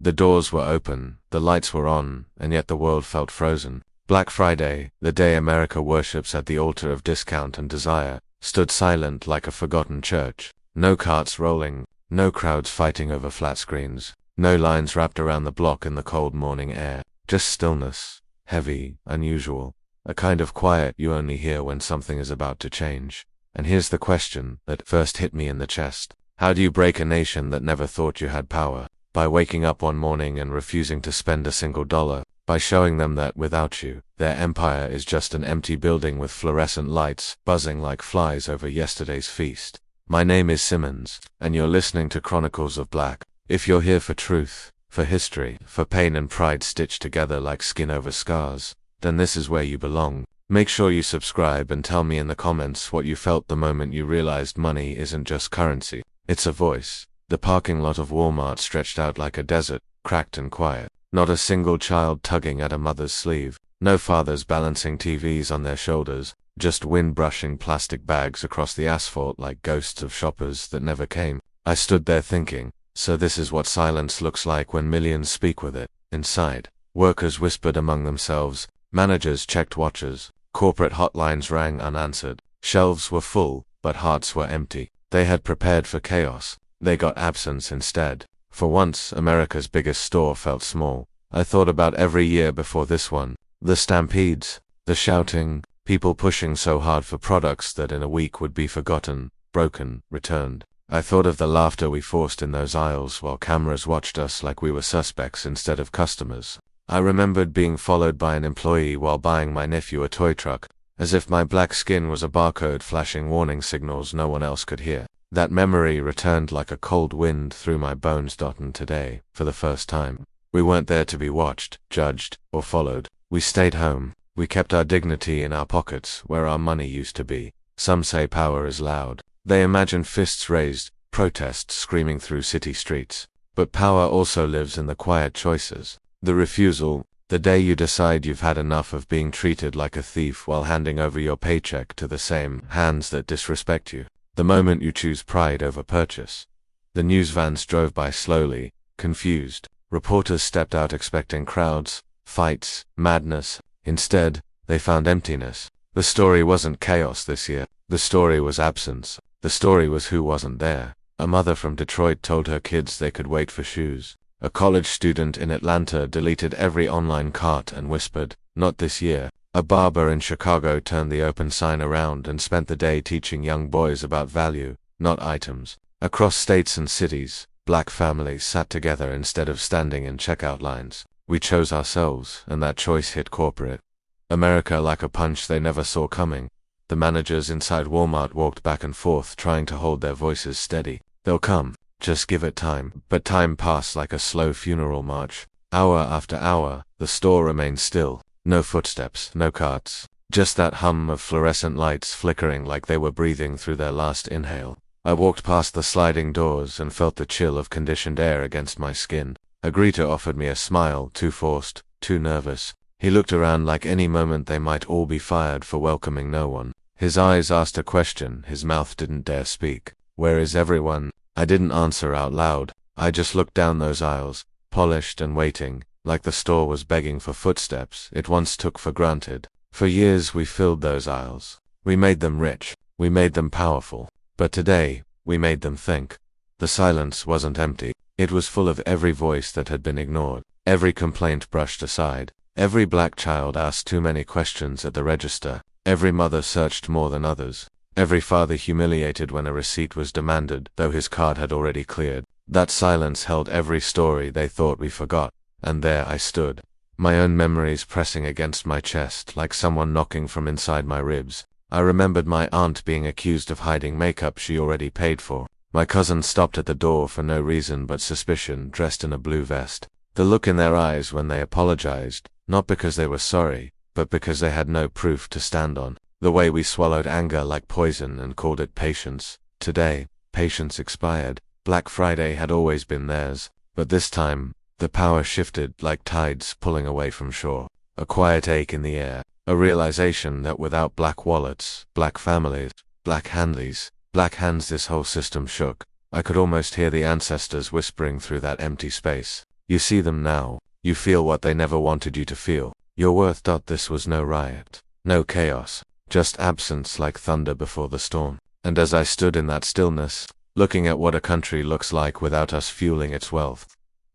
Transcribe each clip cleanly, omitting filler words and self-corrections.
The doors were open, the lights were on, and yet the world felt frozen. Black Friday, the day America worships at the altar of discount and desire, stood silent like a forgotten church. No carts rolling, no crowds fighting over flat screens, no lines wrapped around the block in the cold morning air. Just stillness, heavy, unusual, a kind of quiet you only hear when something is about to change. And here's the question that first hit me in the chest. How do you break a nation that never thought you had power? By waking up one morning and refusing to spend a single dollar. By showing them that without you, their empire is just an empty building with fluorescent lights buzzing like flies over yesterday's feast. My name is Simmons, and you're listening to Chronicles of Black. If you're here for truth, for history, for pain and pride stitched together like skin over scars, then this is where you belong. Make sure you subscribe and tell me in the comments what you felt the moment you realized money isn't just currency, it's a voice. The parking lot of Walmart stretched out like a desert, cracked and quiet. Not a single child tugging at a mother's sleeve, no fathers balancing TVs on their shoulders, just wind brushing plastic bags across the asphalt like ghosts of shoppers that never came. I stood there thinking, so this is what silence looks like when millions speak with it. Inside, workers whispered among themselves, managers checked watches, corporate hotlines rang unanswered. Shelves were full, but hearts were empty. They had prepared for chaos. They got absence instead. For once, America's biggest store felt small. I thought about every year before this one. The stampedes, the shouting, people pushing so hard for products that in a week would be forgotten, broken, returned. I thought of the laughter we forced in those aisles while cameras watched us like we were suspects instead of customers. I remembered being followed by an employee while buying my nephew a toy truck, as if my black skin was a barcode flashing warning signals no one else could hear. That memory returned like a cold wind through my bones. And today, for the first time, we weren't there to be watched, judged, or followed. We stayed home. We kept our dignity in our pockets, where our money used to be. Some say power is loud. They imagine fists raised, protests screaming through city streets. But power also lives in the quiet choices. The refusal, the day you decide you've had enough of being treated like a thief while handing over your paycheck to the same hands that disrespect you. The moment you choose pride over purchase. The news vans drove by slowly, confused. Reporters stepped out expecting crowds, fights, madness. Instead, they found emptiness. The story wasn't chaos this year. The story was absence. The story was who wasn't there. A mother from Detroit told her kids they could wait for shoes. A college student in Atlanta deleted every online cart and whispered, "Not this year." A barber in Chicago turned the open sign around and spent the day teaching young boys about value, not items. Across states and cities, black families sat together instead of standing in checkout lines. We chose ourselves, and that choice hit corporate America like a punch they never saw coming. The managers inside Walmart walked back and forth trying to hold their voices steady. They'll come, just give it time. But time passed like a slow funeral march. Hour after hour, the store remained still. No footsteps, no carts, just that hum of fluorescent lights flickering like they were breathing through their last inhale. I walked past the sliding doors and felt the chill of conditioned air against my skin. A greeter offered me a smile, too forced, too nervous. He looked around like any moment they might all be fired for welcoming no one. His eyes asked a question, his mouth didn't dare speak. "Where is everyone?" I didn't answer out loud. I just looked down those aisles, polished and waiting. Like the store was begging for footsteps it once took for granted. For years we filled those aisles. We made them rich. We made them powerful. But today, we made them think. The silence wasn't empty. It was full of every voice that had been ignored. Every complaint brushed aside. Every black child asked too many questions at the register. Every mother searched more than others. Every father humiliated when a receipt was demanded, though his card had already cleared. That silence held every story they thought we forgot. And there I stood, my own memories pressing against my chest like someone knocking from inside my ribs. I remembered my aunt being accused of hiding makeup she already paid for. My cousin stopped at the door for no reason but suspicion, dressed in a blue vest. The look in their eyes when they apologized, not because they were sorry, but because they had no proof to stand on. The way we swallowed anger like poison and called it patience. Today, patience expired. Black Friday had always been theirs, but this time, the power shifted like tides pulling away from shore. A quiet ache in the air, a realization that without black wallets, black families, black hands, this whole system shook. I could almost hear the ancestors whispering through that empty space. You see them now. You feel what they never wanted you to feel. Your worth. This was no riot. No chaos. Just absence like thunder before the storm. And as I stood in that stillness, looking at what a country looks like without us fueling its wealth,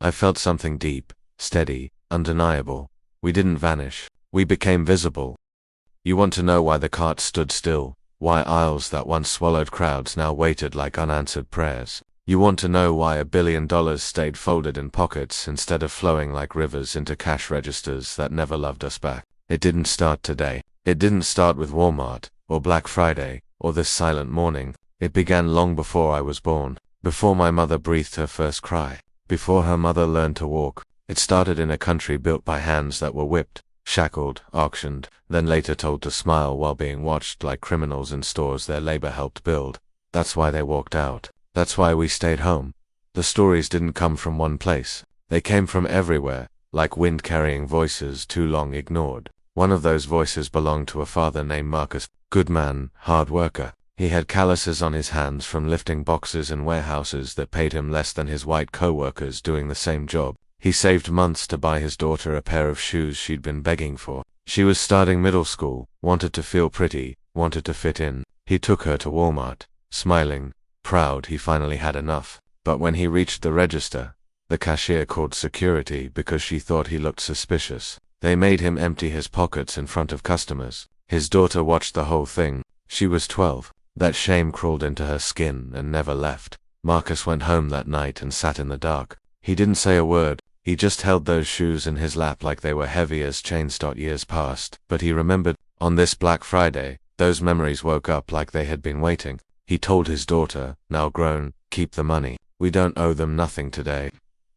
I felt something deep, steady, undeniable. We didn't vanish. We became visible. You want to know why the cart stood still? Why aisles that once swallowed crowds now waited like unanswered prayers? You want to know why $1 billion stayed folded in pockets instead of flowing like rivers into cash registers that never loved us back? It didn't start today. It didn't start with Walmart, or Black Friday, or this silent morning. It began long before I was born, before my mother breathed her first cry, before her mother learned to walk. It started in a country built by hands that were whipped, shackled, auctioned, then later told to smile while being watched like criminals in stores their labor helped build. That's why they walked out. That's why we stayed home. The stories didn't come from one place. They came from everywhere, like wind-carrying voices too long ignored. One of those voices belonged to a father named Marcus. Good man, hard worker. He had calluses on his hands from lifting boxes in warehouses that paid him less than his white co-workers doing the same job. He saved months to buy his daughter a pair of shoes she'd been begging for. She was starting middle school, wanted to feel pretty, wanted to fit in. He took her to Walmart, smiling, proud he finally had enough. But when he reached the register, the cashier called security because she thought he looked suspicious. They made him empty his pockets in front of customers. His daughter watched the whole thing. She was 12. That shame crawled into her skin and never left. Marcus went home that night and sat in the dark. He didn't say a word. He just held those shoes in his lap like they were heavy as chains. Years passed, but he remembered. On this Black Friday, those memories woke up like they had been waiting. He told his daughter, now grown, keep the money. We don't owe them nothing today.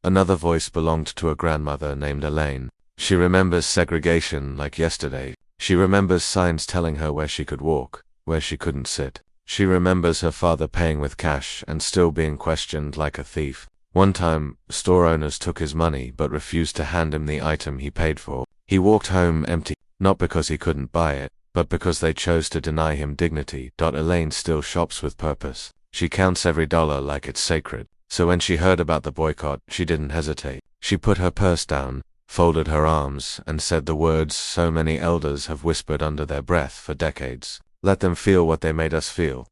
Another voice belonged to a grandmother named Elaine. She remembers segregation like yesterday. She remembers signs telling her where she could walk, where she couldn't sit. She remembers her father paying with cash and still being questioned like a thief. One time, store owners took his money but refused to hand him the item he paid for. He walked home empty, not because he couldn't buy it, but because they chose to deny him dignity. Elaine still shops with purpose. She counts every dollar like it's sacred. So when she heard about the boycott, she didn't hesitate. She put her purse down, folded her arms, and said the words so many elders have whispered under their breath for decades. Let them feel what they made us feel.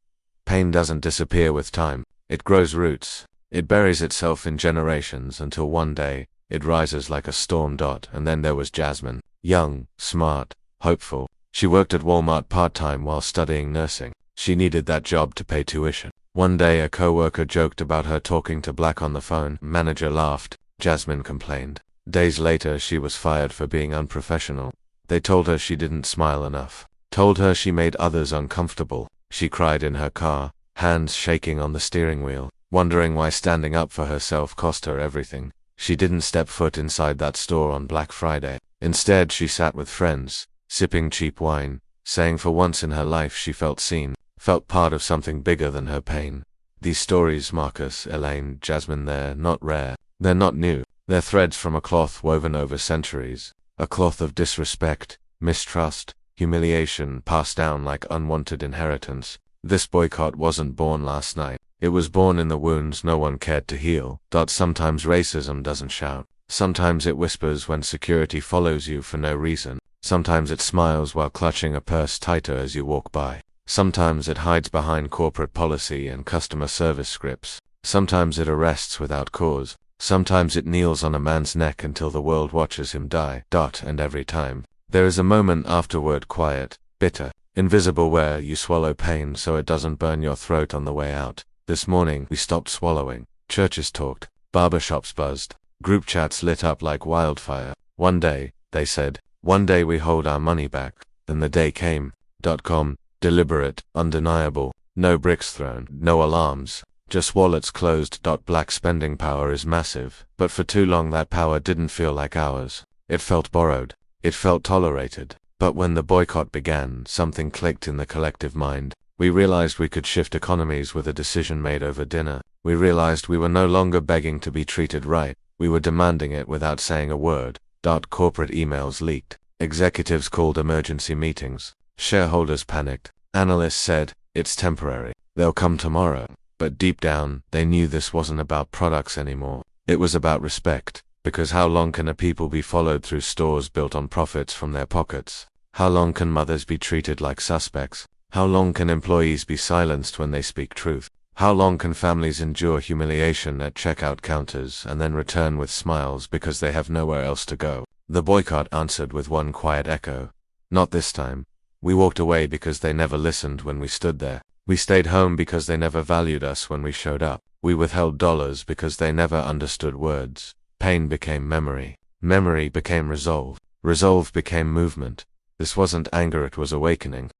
Pain doesn't disappear with time. It grows roots. It buries itself in generations until one day, it rises like a storm. And then there was Jasmine. Young, smart, hopeful. She worked at Walmart part-time while studying nursing. She needed that job to pay tuition. One day a coworker joked about her talking to Black on the phone. Manager laughed. Jasmine complained. Days later she was fired for being unprofessional. They told her she didn't smile enough. Told her she made others uncomfortable. She cried in her car, hands shaking on the steering wheel, wondering why standing up for herself cost her everything. She didn't step foot inside that store on Black Friday. Instead she sat with friends, sipping cheap wine, saying for once in her life she felt seen, felt part of something bigger than her pain. These stories, Marcus, Elaine, Jasmine, they're not rare. They're not new. They're threads from a cloth woven over centuries. A cloth of disrespect, mistrust, humiliation passed down like unwanted inheritance. This boycott wasn't born last night. It was born in the wounds no one cared to heal. Sometimes racism doesn't shout. Sometimes it whispers when security follows you for no reason. Sometimes it smiles while clutching a purse tighter as you walk by. Sometimes it hides behind corporate policy and customer service scripts. Sometimes it arrests without cause. Sometimes it kneels on a man's neck until the world watches him die. And every time, there is a moment afterward, quiet, bitter, invisible, where you swallow pain so it doesn't burn your throat on the way out. This morning, we stopped swallowing. Churches talked. Barbershops buzzed. Group chats lit up like wildfire. One day, they said, one day we hold our money back. Then the day came. Deliberate, undeniable. No bricks thrown, no alarms. Just wallets closed. Black spending power is massive, but for too long that power didn't feel like ours. It felt borrowed. It felt tolerated. But when the boycott began, something clicked in the collective mind. We realized we could shift economies with a decision made over dinner. We realized we were no longer begging to be treated right. We were demanding it without saying a word. Corporate emails leaked. Executives called emergency meetings. Shareholders panicked. Analysts said, it's temporary. They'll come tomorrow. But deep down, they knew this wasn't about products anymore. It was about respect. Because how long can a people be followed through stores built on profits from their pockets? How long can mothers be treated like suspects? How long can employees be silenced when they speak truth? How long can families endure humiliation at checkout counters and then return with smiles because they have nowhere else to go? The boycott answered with one quiet echo. Not this time. We walked away because they never listened when we stood there. We stayed home because they never valued us when we showed up. We withheld dollars because they never understood words. Pain became memory. Memory became resolve. Resolve became movement. This wasn't anger, it was awakening.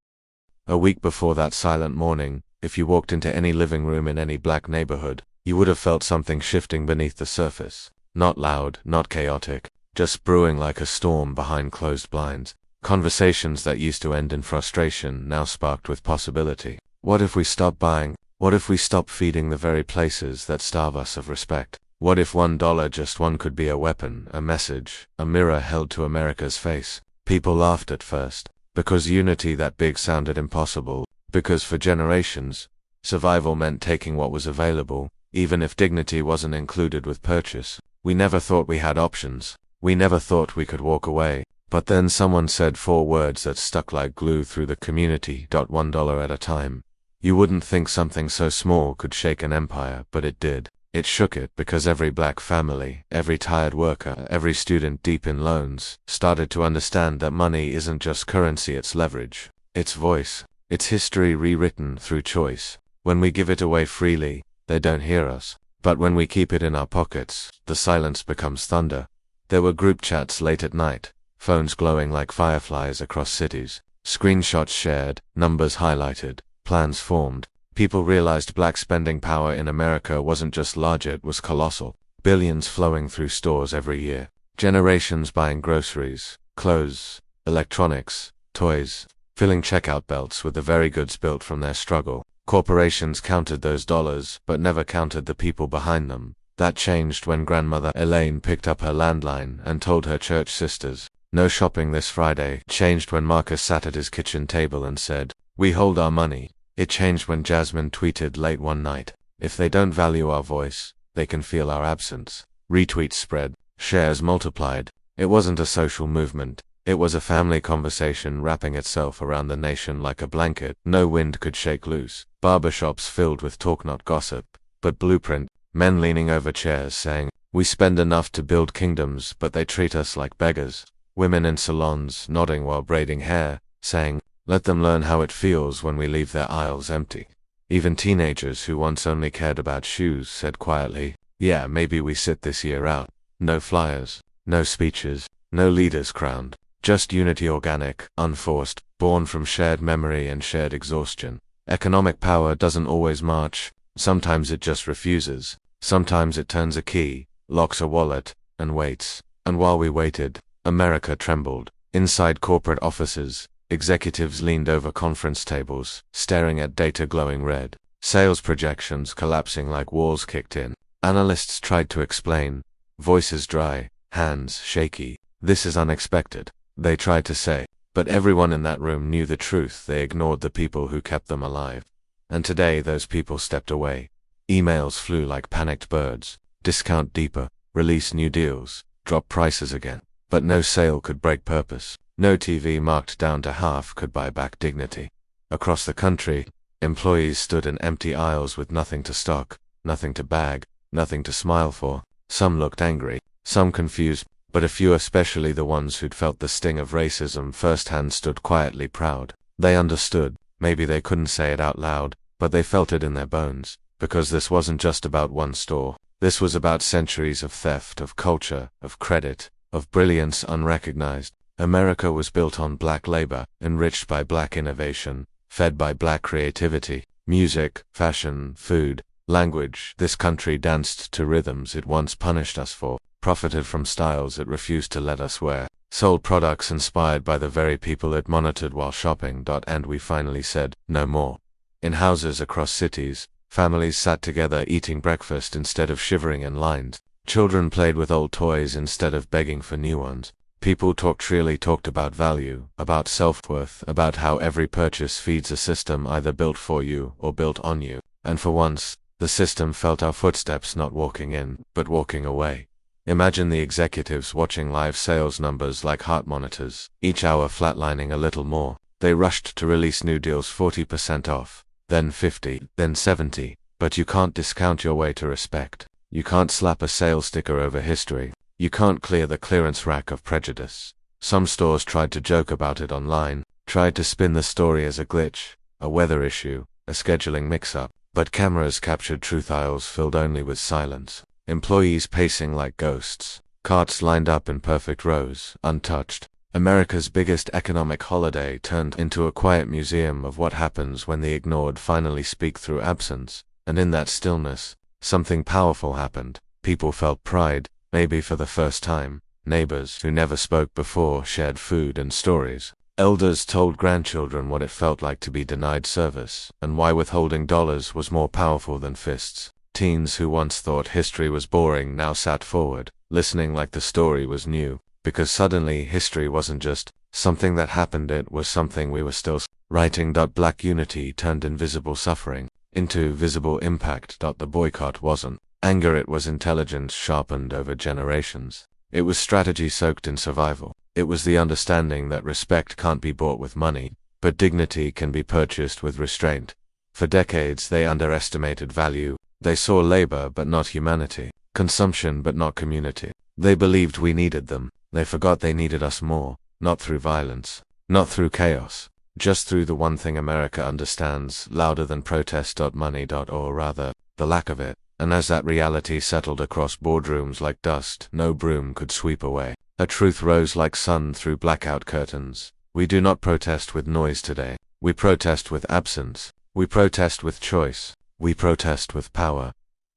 A week before that silent morning, if you walked into any living room in any black neighborhood, you would have felt something shifting beneath the surface. Not loud, not chaotic, just brewing like a storm behind closed blinds. Conversations that used to end in frustration now sparked with possibility. What if we stopped buying? What if we stopped feeding the very places that starve us of respect? What if $1, just one, could be a weapon, a message, a mirror held to America's face? People laughed at first, because unity that big sounded impossible, because for generations, survival meant taking what was available, even if dignity wasn't included with purchase. We never thought we had options. We never thought we could walk away. But then someone said 4 words that stuck like glue through the community. $1 at a time. You wouldn't think something so small could shake an empire, but it did. It shook it because every black family, every tired worker, every student deep in loans, started to understand that money isn't just currency, it's leverage. It's voice. It's history rewritten through choice. When we give it away freely, they don't hear us. But when we keep it in our pockets, the silence becomes thunder. There were group chats late at night, phones glowing like fireflies across cities, screenshots shared, numbers highlighted, plans formed. People realized black spending power in America wasn't just large, it was colossal. Billions flowing through stores every year. Generations buying groceries, clothes, electronics, toys, filling checkout belts with the very goods built from their struggle. Corporations counted those dollars, but never counted the people behind them. That changed when grandmother Elaine picked up her landline and told her church sisters, "No shopping this Friday." Changed when Marcus sat at his kitchen table and said, "We hold our money." It changed when Jasmine tweeted late one night, "If they don't value our voice, they can feel our absence." Retweets spread, shares multiplied. It wasn't a social movement. It was a family conversation wrapping itself around the nation like a blanket no wind could shake loose. Barbershops filled with talk, not gossip, but blueprint. Men leaning over chairs saying, "We spend enough to build kingdoms, but they treat us like beggars." Women in salons nodding while braiding hair, saying, "Let them learn how it feels when we leave their aisles empty." Even teenagers who once only cared about shoes said quietly, "Yeah, maybe we sit this year out." No flyers, no speeches, no leaders crowned. Just unity, organic, unforced, born from shared memory and shared exhaustion. Economic power doesn't always march. Sometimes it just refuses. Sometimes it turns a key, locks a wallet, and waits. And while we waited, America trembled. Inside corporate offices, executives leaned over conference tables, staring at data glowing red. Sales projections collapsing like walls kicked in. Analysts tried to explain, voices dry, hands shaky. "This is unexpected," they tried to say. But everyone in that room knew the truth. They ignored the people who kept them alive. And today those people stepped away. Emails flew like panicked birds. Discount deeper, release new deals, drop prices again. But no sale could break purpose. No TV marked down to half could buy back dignity. Across the country, employees stood in empty aisles with nothing to stock, nothing to bag, nothing to smile for. Some looked angry, some confused, but a few, especially the ones who'd felt the sting of racism firsthand, stood quietly proud. They understood. Maybe they couldn't say it out loud, but they felt it in their bones. Because this wasn't just about one store. This was about centuries of theft, of culture, of credit, of brilliance unrecognized. America was built on black labor, enriched by black innovation, fed by black creativity, music, fashion, food, language. This country danced to rhythms it once punished us for, profited from styles it refused to let us wear, sold products inspired by the very people it monitored while shopping. And we finally said, no more. In houses across cities, families sat together eating breakfast instead of shivering in lines. Children played with old toys instead of begging for new ones. People freely talked about value, about self-worth, about how every purchase feeds a system either built for you or built on you. And for once, the system felt our footsteps, not walking in, but walking away. Imagine the executives watching live sales numbers like heart monitors, each hour flatlining a little more. They rushed to release new deals 40% off, then 50, then 70. But you can't discount your way to respect. You can't slap a sales sticker over history. You can't clear the clearance rack of prejudice. Some stores tried to joke about it online, tried to spin the story as a glitch, a weather issue, a scheduling mix-up, but cameras captured truth aisles filled only with silence. Employees pacing like ghosts. Carts lined up in perfect rows, untouched. America's biggest economic holiday turned into a quiet museum of what happens when the ignored finally speak through absence. And in that stillness, something powerful happened. People felt pride, maybe for the first time. Neighbors who never spoke before shared food and stories. Elders told grandchildren what it felt like to be denied service, and why withholding dollars was more powerful than fists. Teens who once thought history was boring now sat forward, listening like the story was new, because suddenly history wasn't just something that happened, it was something we were still writing. Black unity turned invisible suffering into visible impact. The boycott wasn't anger, it was intelligence sharpened over generations. It was strategy soaked in survival. It was the understanding that respect can't be bought with money, but dignity can be purchased with restraint. For decades they underestimated value. They saw labor but not humanity, consumption but not community. They believed we needed them. They forgot they needed us more, not through violence, not through chaos, just through the one thing America understands, louder than protest. Money. Or rather, the lack of it. And as that reality settled across boardrooms like dust no broom could sweep away, a truth rose like sun through blackout curtains. We do not protest with noise today. We protest with absence. We protest with choice. We protest with power.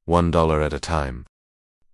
$1 at a time.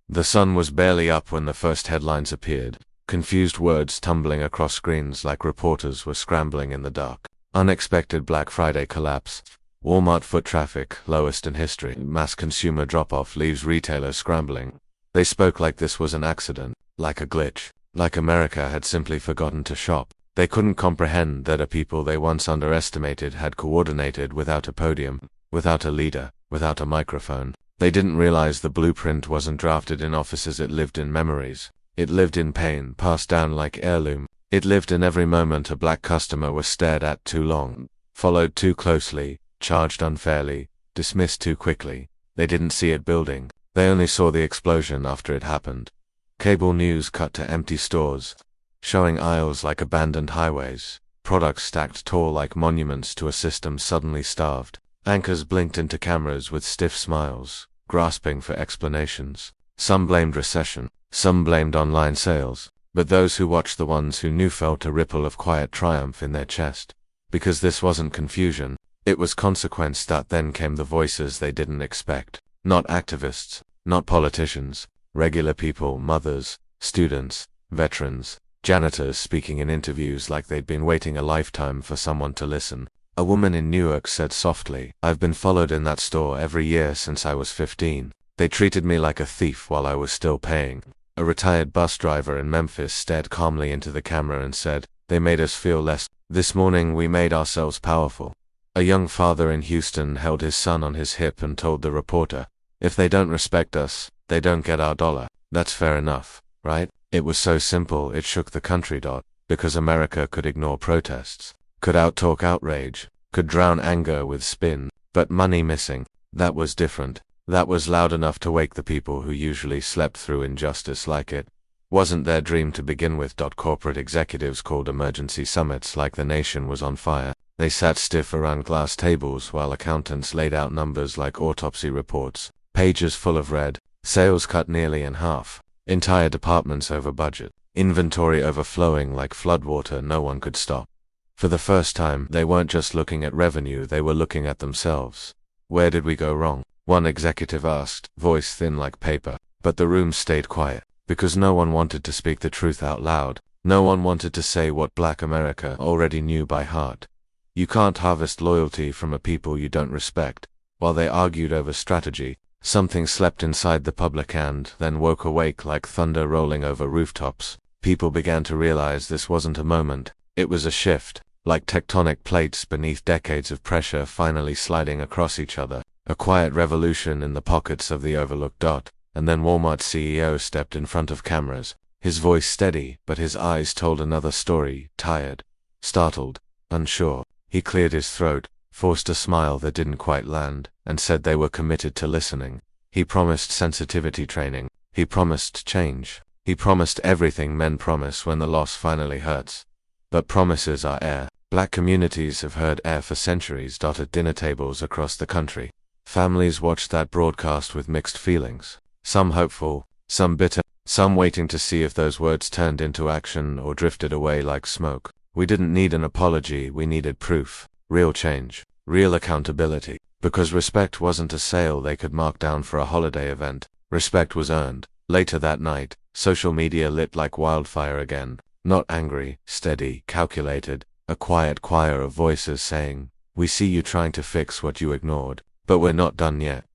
The sun was barely up when the first headlines appeared, confused words tumbling across screens like reporters were scrambling in the dark. Unexpected Black Friday collapse. Walmart foot traffic, lowest in history. Mass consumer drop-off leaves retailers scrambling. They spoke like this was an accident, like a glitch, like America had simply forgotten to shop. They couldn't comprehend that a people they once underestimated had coordinated without a podium, without a leader, without a microphone. They didn't realize the blueprint wasn't drafted in offices, it lived in memories. It lived in pain, passed down like heirloom. It lived in every moment a black customer was stared at too long, followed too closely, charged unfairly, dismissed too quickly. They didn't see it building. They only saw the explosion after it happened. Cable news cut to empty stores, showing aisles like abandoned highways, products stacked tall like monuments to a system suddenly starved. Anchors blinked into cameras with stiff smiles, grasping for explanations. Some blamed recession, some blamed online sales, but those who watched, the ones who knew, felt a ripple of quiet triumph in their chest. Because this wasn't confusion, it was consequence. Then came the voices they didn't expect. Not activists, not politicians, regular people, mothers, students, veterans, janitors speaking in interviews like they'd been waiting a lifetime for someone to listen. A woman in Newark said softly, "I've been followed in that store every year since I was 15. They treated me like a thief while I was still paying." A retired bus driver in Memphis stared calmly into the camera and said, "They made us feel less. This morning we made ourselves powerful." A young father in Houston held his son on his hip and told the reporter, "If they don't respect us, they don't get our dollar. That's fair enough, right?" It was so simple it shook the country. Because America could ignore protests, could outtalk outrage, could drown anger with spin, but money missing, that was different. That was loud enough to wake the people who usually slept through injustice like it wasn't their dream to begin with. Corporate executives called emergency summits like the nation was on fire. They sat stiff around glass tables while accountants laid out numbers like autopsy reports, pages full of red, sales cut nearly in half, entire departments over budget, inventory overflowing like floodwater no one could stop. For the first time, they weren't just looking at revenue, they were looking at themselves. Where did we go wrong? One executive asked, voice thin like paper. But the room stayed quiet, because no one wanted to speak the truth out loud. No one wanted to say what Black America already knew by heart. You can't harvest loyalty from a people you don't respect. While they argued over strategy, something slept inside the public and then woke awake like thunder rolling over rooftops. People began to realize this wasn't a moment, it was a shift, like tectonic plates beneath decades of pressure finally sliding across each other. A quiet revolution in the pockets of the overlooked. and then Walmart CEO stepped in front of cameras, his voice steady, but his eyes told another story, tired, startled, unsure. He cleared his throat, forced a smile that didn't quite land, and said they were committed to listening. He promised sensitivity training. He promised change. He promised everything men promise when the loss finally hurts. But promises are air. Black communities have heard air for centuries. At dinner tables across the country, families watched that broadcast with mixed feelings. Some hopeful, some bitter, some waiting to see if those words turned into action or drifted away like smoke. We didn't need an apology, we needed proof. Real change. Real accountability. Because respect wasn't a sale they could mark down for a holiday event. Respect was earned. Later that night, social media lit like wildfire again. Not angry, steady, calculated. A quiet choir of voices saying, "We see you trying to fix what you ignored, but we're not done yet."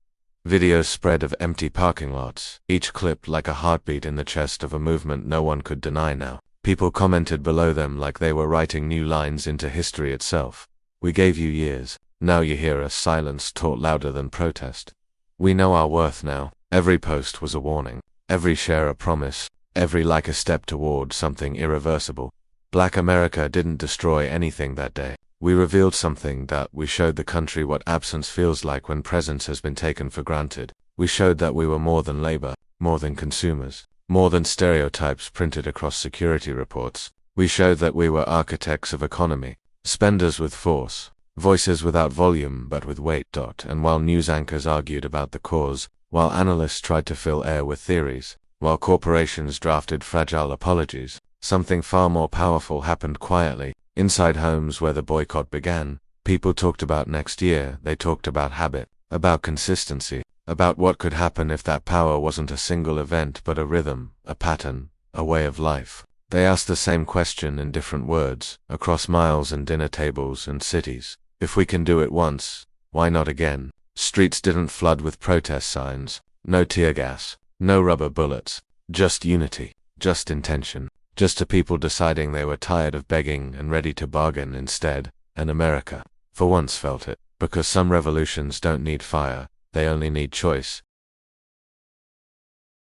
Videos spread of empty parking lots, each clip like a heartbeat in the chest of a movement no one could deny now. People commented below them like they were writing new lines into history itself. "We gave you years. Now you hear us." Silence taught louder than protest. "We know our worth now." Every post was a warning. Every share a promise. Every like a step toward something irreversible. Black America didn't destroy anything that day. We revealed something. That we showed the country what absence feels like when presence has been taken for granted. We showed that we were more than labor, more than consumers, more than stereotypes printed across security reports. We showed that we were architects of economy, spenders with force, voices without volume but with weight. And while news anchors argued about the cause, while analysts tried to fill air with theories, while corporations drafted fragile apologies, something far more powerful happened quietly. Inside homes where the boycott began, people talked about next year. They talked about habit, about consistency, about what could happen if that power wasn't a single event but a rhythm, a pattern, a way of life. They asked the same question in different words, across miles and dinner tables and cities. If we can do it once, why not again? Streets didn't flood with protest signs. No tear gas. No rubber bullets. Just unity. Just intention. Just a people deciding they were tired of begging and ready to bargain instead. And America, for once, felt it. Because some revolutions don't need fire. They only need choice.